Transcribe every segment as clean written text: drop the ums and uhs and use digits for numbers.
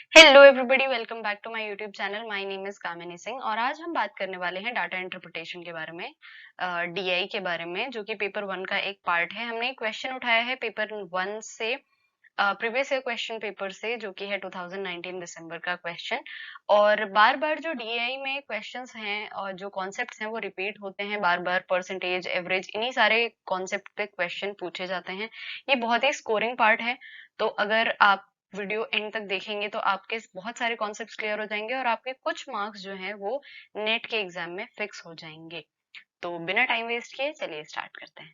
Hello everybody, welcome back to my YouTube channel. My name is Kamini Singh और आज हम बात करने वाले हैं डाटा इंटरप्रिटेशन के बारे में, डीआई के बारे में, जो कि पेपर वन का एक पार्ट है। हमने एक क्वेश्चन उठाया है पेपर वन से, प्रीवियस ईयर क्वेश्चन पेपर से, जो कि है 2019 दिसंबर का क्वेश्चन। और बार बार जो डीआई में क्वेश्चंस हैं और जो कॉन्सेप्ट्स हैं वो रिपीट होते हैं बार बार। परसेंटेज, एवरेज, इन्हीं सारे कॉन्सेप्ट पे क्वेश्चन पूछे जाते हैं। ये बहुत ही स्कोरिंग पार्ट है, तो अगर आप वीडियो एंड तक देखेंगे तो आपके बहुत सारे कॉन्सेप्ट्स क्लियर हो जाएंगे और आपके कुछ मार्क्स जो हैं वो नेट के एग्जाम में फिक्स हो जाएंगे। तो बिना टाइम वेस्ट किए चलिए स्टार्ट करते हैं।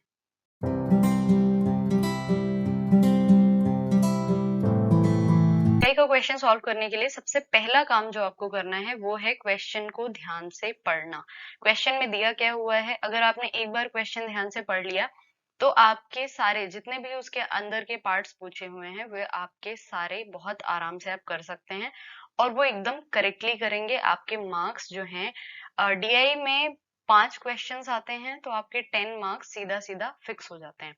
डीआई का क्वेश्चन सॉल्व करने के लिए सबसे पहला काम जो आपको करना है वो है क्वेश्चन को ध्यान से पढ़ना। क्वेश्चन में दिया क्या हुआ है, अगर आपने एक बार क्वेश्चन ध्यान से पढ़ लिया तो आपके सारे जितने भी उसके अंदर के पार्ट्स पूछे हुए हैं वे आपके सारे बहुत आराम से आप कर सकते हैं और वो एकदम करेक्टली करेंगे। आपके मार्क्स जो हैं, डीआई में 5 क्वेश्चंस आते हैं तो आपके 10 मार्क्स सीधा सीधा फिक्स हो जाते हैं।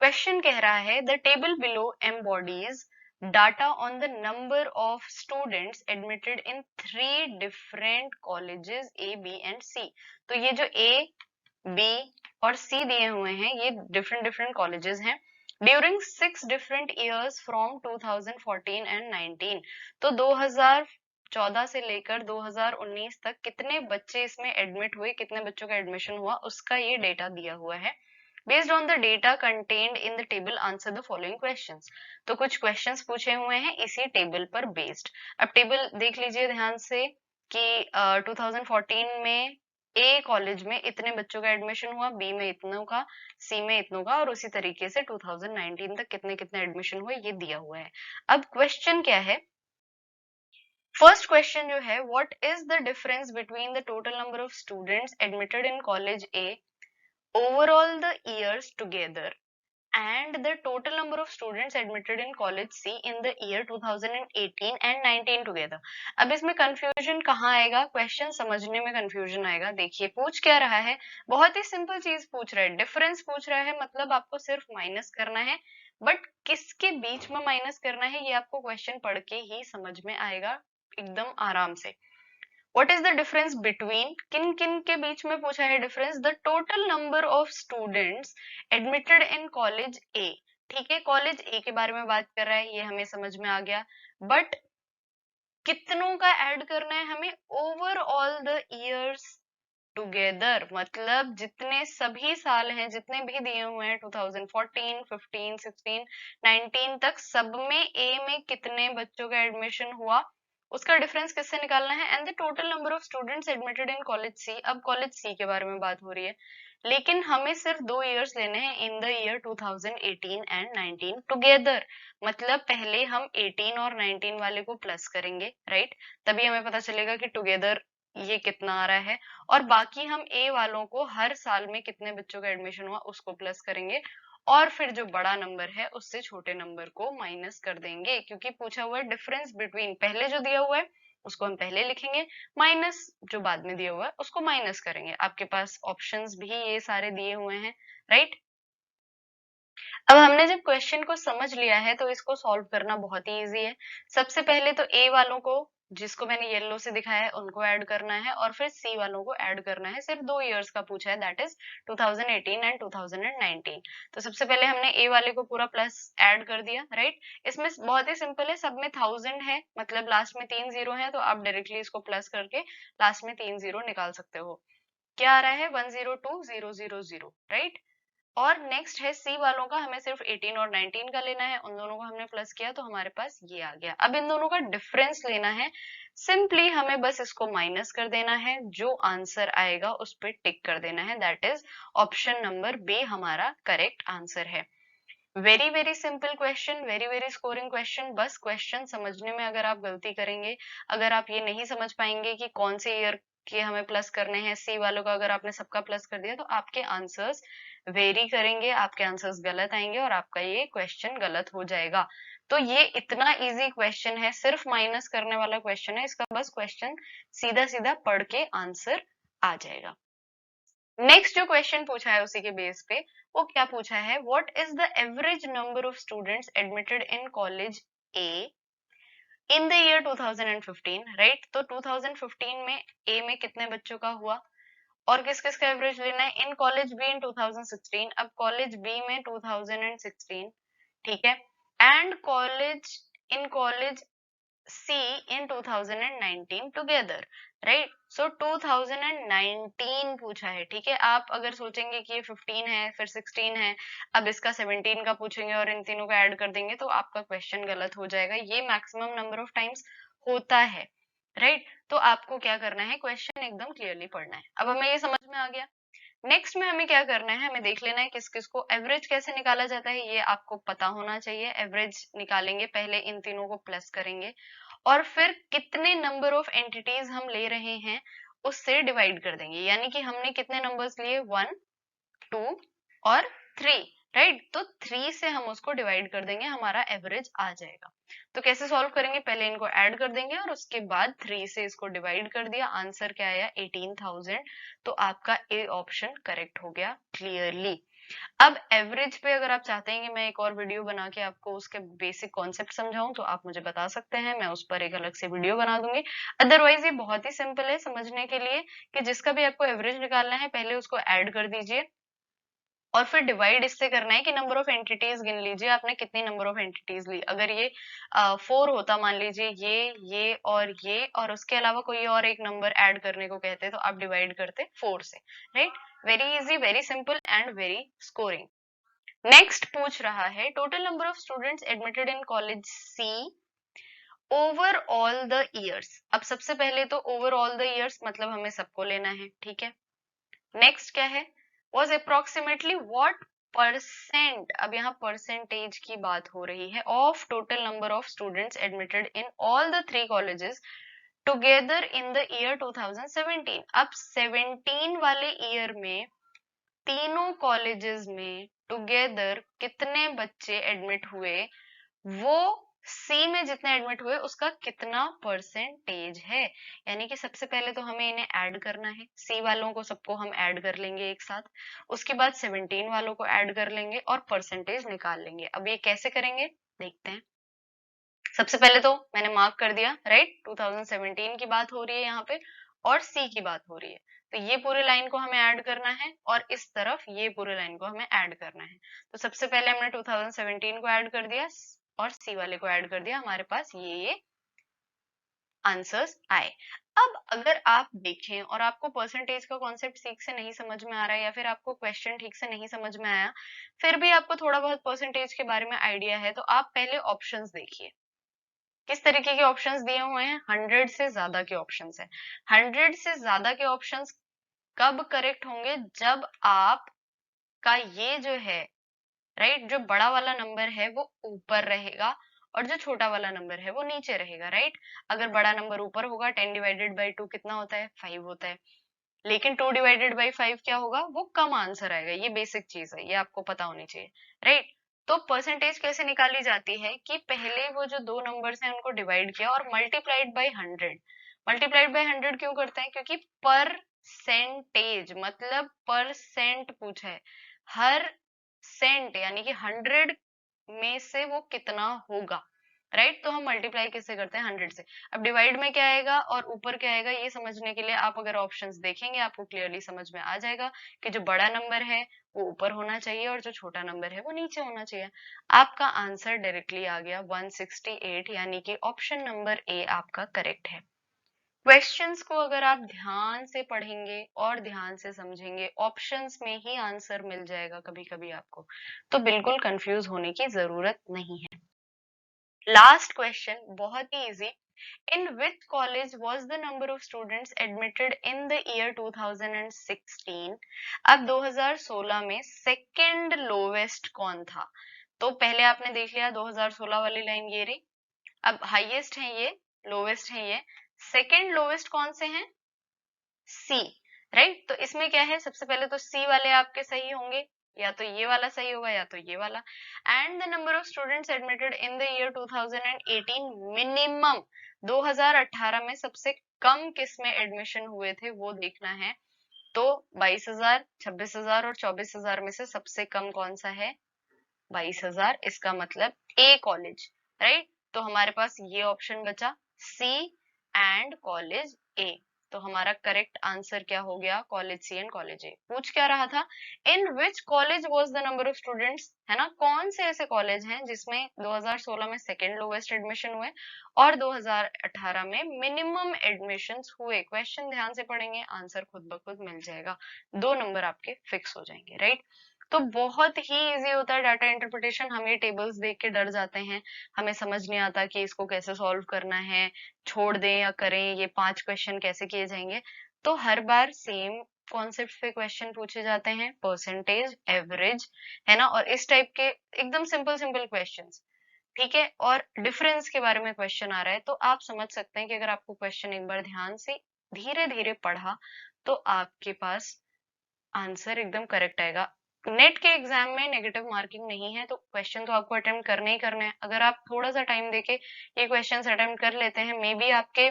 क्वेश्चन कह रहा है the table below embodies data on the number of students admitted in 3 different colleges A, B and C. तो ये जो ए, बी और सी दिए हुए हैं ये डिफरेंट डिफरेंट कॉलेजेस हैं during 6 different years from 2014 and 19। तो 2014 से लेकर 2019 तक कितने बच्चे इसमें एडमिट हुए, कितने बच्चों का एडमिशन हुआ, उसका ये डेटा दिया हुआ है। Based on the data contained in the table, answer the following questions। तो कुछ क्वेश्चंस पूछे हुए हैं इसी टेबल पर बेस्ड। अब टेबल देख लीजिए ध्यान से कि 2014 में ए कॉलेज में इतने बच्चों का एडमिशन हुआ, बी में इतनों का, सी में इतनों का, और उसी तरीके से 2019 तक कितने कितने एडमिशन हुए ये दिया हुआ है। अब क्वेश्चन क्या है, फर्स्ट क्वेश्चन जो है, what is the difference between the total number of students admitted in college A overall the years together and the total number of students admitted in college C in the year 2018 and 19 together। अब इसमें confusion कहाँ आएगा, question समझने में confusion आएगा। देखिए पूछ क्या रहा है, बहुत ही सिंपल चीज पूछ रहा है, डिफरेंस पूछ रहा है, मतलब आपको सिर्फ माइनस करना है। बट किसके बीच में माइनस करना है ये आपको क्वेश्चन पढ़ के ही समझ में आएगा एकदम आराम से। What is the difference between, किन किन के बीच में पूछा है difference, the total number of students admitted in college A. ठीक है, कॉलेज ए के बारे में बात कर रहा है, ये हमें समझ में आ गया। बट कितनों का ऐड करना है हमें, ओवरऑल द ईयर्स टुगेदर, मतलब जितने सभी साल हैं, जितने भी दिए हुए हैं 2014, 15, 16, 19 तक, सब में ए में कितने बच्चों का एडमिशन हुआ उसका डिफरेंस किससे निकालना है। And the total number of students admitted in college C. अब कॉलेज सी के बारे में बात हो रही है, लेकिन हमें सिर्फ 2 ईयर्स लेने हैं, in the year 2018 and 19 together. मतलब पहले हम 18 और 19 वाले को प्लस करेंगे, राइट, तभी हमें पता चलेगा कि टुगेदर ये कितना आ रहा है। और बाकी हम ए वालों को हर साल में कितने बच्चों का एडमिशन हुआ उसको प्लस करेंगे और फिर जो बड़ा नंबर है उससे छोटे नंबर को माइनस कर देंगे, क्योंकि पूछा हुआ है डिफरेंस बिटवीन, पहले जो दिया हुआ है उसको हम पहले लिखेंगे, माइनस जो बाद में दिया हुआ है उसको माइनस करेंगे। आपके पास ऑप्शंस भी ये सारे दिए हुए हैं, राइट। अब हमने जब क्वेश्चन को समझ लिया है तो इसको सॉल्व करना बहुत ही इजी है। सबसे पहले तो ए वालों को, जिसको मैंने येलो से दिखाया है, उनको ऐड करना है और फिर सी वालों को ऐड करना है। सिर्फ 2 इयर्स का पूछा है, दैट इज 2018 एंड 2019। तो सबसे पहले हमने ए वाले को पूरा प्लस ऐड कर दिया, राइट। इसमें बहुत ही सिंपल है, सब में 1000 है, मतलब लास्ट में 3 जीरो है, तो आप डायरेक्टली इसको प्लस करके लास्ट में 3 जीरो निकाल सकते हो। क्या आ रहा है, 102000, राइट। और नेक्स्ट है सी वालों का, हमें सिर्फ 18 और 19 का लेना है, उन दोनों को हमने प्लस किया तो हमारे पास ये आ गया। अब इन दोनों का डिफरेंस लेना है, सिंपली हमें बस इसको माइनस कर देना है, जो आंसर आएगा उस पर टिक कर देना है, that is option number B हमारा करेक्ट आंसर है। Very very simple question, very very scoring question. बस क्वेश्चन समझने में अगर आप गलती करेंगे, अगर आप ये नहीं समझ पाएंगे कि कौन से ईयर के हमें प्लस करने हैं, सी वालों का अगर आपने सबका प्लस कर दिया तो आपके आंसर्स वेरी करेंगे, आपके आंसर्स गलत आएंगे और आपका ये क्वेश्चन गलत हो जाएगा। तो ये इतना इजी क्वेश्चन है, सिर्फ माइनस करने वाला क्वेश्चन है, इसका बस क्वेश्चन सीधा सीधा पढ़ के आंसर आ जाएगा। नेक्स्ट जो क्वेश्चन पूछा है उसी के बेस पे, वो क्या पूछा है, what is the average number of students admitted in college A in the year 2015, right? तो 2015 में ए में कितने बच्चों का हुआ और किस किस का एवरेज लेना है? इन कॉलेज बी इन 2016, अब कॉलेज बी में 2016, ठीक है, and college C in 2019 together, right? So 2019 पूछा है, ठीक है। आप अगर सोचेंगे कि ये 15 है फिर 16 है, अब इसका 17 का पूछेंगे और इन तीनों का ऐड कर देंगे तो आपका क्वेश्चन गलत हो जाएगा। ये मैक्सिमम नंबर ऑफ टाइम्स होता है, राइट? तो आपको क्या करना है, क्वेश्चन एकदम क्लियरली पढ़ना है। अब हमें ये समझ में आ गया। नेक्स्ट में हमें क्या करना है, हमें देख लेना है किस किस को एवरेज कैसे निकाला जाता है, ये आपको पता होना चाहिए। एवरेज निकालेंगे, पहले इन तीनों को प्लस करेंगे और फिर कितने नंबर ऑफ एंटिटीज हम ले रहे हैं उससे डिवाइड कर देंगे, यानी कि हमने कितने नंबर्स लिए, 1, 2 और 3, राइट? तो 3 से हम उसको डिवाइड कर देंगे, हमारा एवरेज आ जाएगा। तो कैसे सॉल्व करेंगे, पहले इनको ऐड कर देंगे और उसके बाद 3 से इसको डिवाइड कर दिया, आंसर क्या आया, 18,000। तो आपका ए ऑप्शन करेक्ट हो गया क्लियरली। अब एवरेज पे अगर आप चाहते हैं कि मैं एक और वीडियो बना के आपको उसके बेसिक कॉन्सेप्ट समझाऊं तो आप मुझे बता सकते हैं, मैं उस पर एक अलग से वीडियो बना दूंगी। अदरवाइज ये बहुत ही सिंपल है समझने के लिए कि जिसका भी आपको एवरेज निकालना है पहले उसको ऐड कर दीजिए और फिर डिवाइड इससे करना है कि नंबर ऑफ एंटिटीज गिन लीजिए आपने कितनी नंबर ऑफ एंटिटीज ली। अगर ये 4 होता, मान लीजिए ये और उसके अलावा कोई और एक नंबर ऐड करने को कहते तो आप डिवाइड करते 4 से, right? Very easy, very simple and very scoring. Next पूछ रहा है total number of students admitted in college C over all the years. अब सबसे पहले तो ओवर ऑल द ईयर्स मतलब हमें सबको लेना है, ठीक है। नेक्स्ट क्या है, was approximately what परसेंट, अब यहाँ परसेंटेज की बात हो रही है, of total number of students admitted in all the 3 colleges together in the year 2017। अब 17 वाले ईयर में तीनों कॉलेजेस में टुगेदर कितने बच्चे एडमिट हुए, वो सी में जितने एडमिट हुए उसका कितना परसेंटेज है। यानी कि सबसे पहले तो हमें इन्हें ऐड करना है, सी वालों को सबको हम ऐड कर लेंगे एक साथ, उसके बाद 17 वालों को ऐड कर लेंगे और परसेंटेज निकाल लेंगे। अब ये कैसे करेंगे देखते हैं। सबसे पहले तो मैंने मार्क कर दिया, राइट? 2017 की बात हो रही है यहाँ पे और सी की बात हो रही है, तो ये पूरे लाइन को हमें ऐड करना है और इस तरफ ये पूरे लाइन को हमें ऐड करना है। तो सबसे पहले हमने 2017 को ऐड कर दिया और सी वाले को ऐड कर दिया, हमारे पास ये आंसर्स आए। अब अगर आप देखें और आपको परसेंटेज का कॉन्सेप्ट ठीक से नहीं समझ में आ रहा है या फिर आपको क्वेश्चन ठीक से नहीं समझ में आया, फिर भी आपको थोड़ा बहुत परसेंटेज के बारे में आइडिया है, तो आप पहले ऑप्शंस देखिए किस तरीके के ऑप्शंस दिए हुए हैं। 100 से ज्यादा के ऑप्शंस है। 100 से ज्यादा के ऑप्शंस कब करेक्ट होंगे, जब आप का ये जो है, राइट, जो बड़ा वाला नंबर है वो ऊपर रहेगा और जो छोटा वाला नंबर है वो नीचे रहेगा, राइट? अगर बड़ा नंबर ऊपर होगा 10 डिवाइडेड बाई 2 कितना होता है, 5 होता है, लेकिन 2 डिवाइडेड बाई 5 क्या होगा, वो कम आंसर आएगा। ये बेसिक चीज है, ये आपको पता होनी चाहिए, राइट? तो परसेंटेज कैसे निकाली जाती है कि पहले वो जो दो नंबर्स हैं उनको डिवाइड किया और मल्टीप्लाइड बाई 100। मल्टीप्लाइड बाई 100 क्यों करते हैं, क्योंकि परसेंटेज मतलब परसेंट पूछा है, हर सेंट यानी कि 100 में से वो कितना होगा, राइट? तो हम मल्टीप्लाई किससे करते हैं, 100 से। अब डिवाइड में क्या आएगा और ऊपर क्या आएगा, ये समझने के लिए आप अगर ऑप्शंस देखेंगे आपको क्लियरली समझ में आ जाएगा कि जो बड़ा नंबर है वो ऊपर होना चाहिए और जो छोटा नंबर है वो नीचे होना चाहिए। आपका आंसर डायरेक्टली आ गया 168, यानी कि ऑप्शन नंबर ए आपका करेक्ट है। क्वेश्चंस को अगर आप ध्यान से पढ़ेंगे और ध्यान से समझेंगे, ऑप्शंस में ही आंसर मिल जाएगा कभी कभी आपको, तो बिल्कुल कंफ्यूज होने की जरूरत नहीं है। लास्ट क्वेश्चन बहुत ही easy, in which college was the number of students admitted in the year 2016। अब 2016 में सेकंड लोवेस्ट कौन था, तो पहले आपने देख लिया 2016 वाली लाइन ये रही, अब हाईएस्ट है ये, लोवेस्ट है ये, सेकंड लोवेस्ट कौन से हैं, सी, राइट? तो इसमें क्या है, सबसे पहले तो सी वाले आपके सही होंगे, या तो ये वाला सही होगा या तो ये वाला। And the number of students admitted in the year 2018 minimum, 2018 में सबसे कम किस में एडमिशन हुए थे वो देखना है। तो 22,000, 26,000 और 24,000 में से सबसे कम कौन सा है, 22,000। इसका मतलब ए कॉलेज, राइट? तो हमारे पास ये ऑप्शन बचा सी एंड कॉलेज ए। तो हमारा करेक्ट आंसर क्या हो गया, college C and college A. पूछ क्या रहा था, in which college was the number of students, है ना, कौन से ऐसे कॉलेज हैं जिसमें 2016 में सेकेंड लोवेस्ट एडमिशन हुए और 2018 में मिनिमम एडमिशंस हुए। क्वेश्चन ध्यान से पढ़ेंगे, आंसर खुद ब खुद मिल जाएगा, 2 नंबर आपके फिक्स हो जाएंगे, राइट। तो बहुत ही इजी होता है डाटा इंटरप्रिटेशन। हम ये टेबल्स देख के डर जाते हैं, हमें समझ नहीं आता कि इसको कैसे सॉल्व करना है, छोड़ दें या करें, ये 5 क्वेश्चन कैसे किए जाएंगे। तो हर बार सेम कॉन्सेप्ट पे क्वेश्चन पूछे जाते हैं, परसेंटेज, एवरेज, है ना, और इस टाइप के एकदम सिंपल सिंपल क्वेश्चंस, ठीक है। और डिफरेंस के बारे में क्वेश्चन आ रहा है, तो आप समझ सकते हैं कि अगर आपको क्वेश्चन एक बार ध्यान से धीरे धीरे पढ़ा तो आपके पास आंसर एकदम करेक्ट आएगा। नेट के एग्जाम में नेगेटिव मार्किंग नहीं है, तो क्वेश्चन तो आपको अटेम्प्ट करने ही करने हैं। अगर आप थोड़ा सा टाइम देके ये क्वेश्चंस अटेम्प्ट कर लेते हैं, मे बी आपके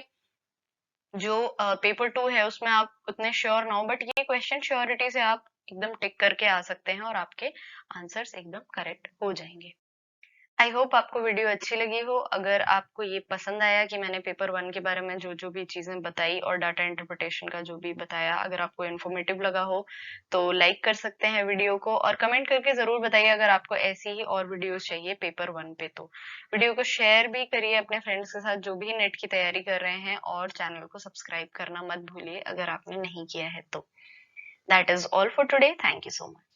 जो पेपर 2 है उसमें आप उतने श्योर ना हो, बट ये क्वेश्चन श्योरिटी से आप एकदम टिक करके आ सकते हैं और आपके आंसर्स एकदम करेक्ट हो जाएंगे। आई होप आपको वीडियो अच्छी लगी हो। अगर आपको ये पसंद आया कि मैंने पेपर 1 के बारे में जो जो भी चीजें बताई और डाटा इंटरप्रिटेशन का जो भी बताया, अगर आपको इन्फॉर्मेटिव लगा हो तो लाइक कर सकते हैं वीडियो को, और कमेंट करके जरूर बताइए अगर आपको ऐसी ही और वीडियोस चाहिए पेपर 1 पे। तो वीडियो को शेयर भी करिए अपने फ्रेंड्स के साथ जो भी नेट की तैयारी कर रहे हैं, और चैनल को सब्सक्राइब करना मत भूलिए अगर आपने नहीं किया है तो। That is all for today, thank you so much.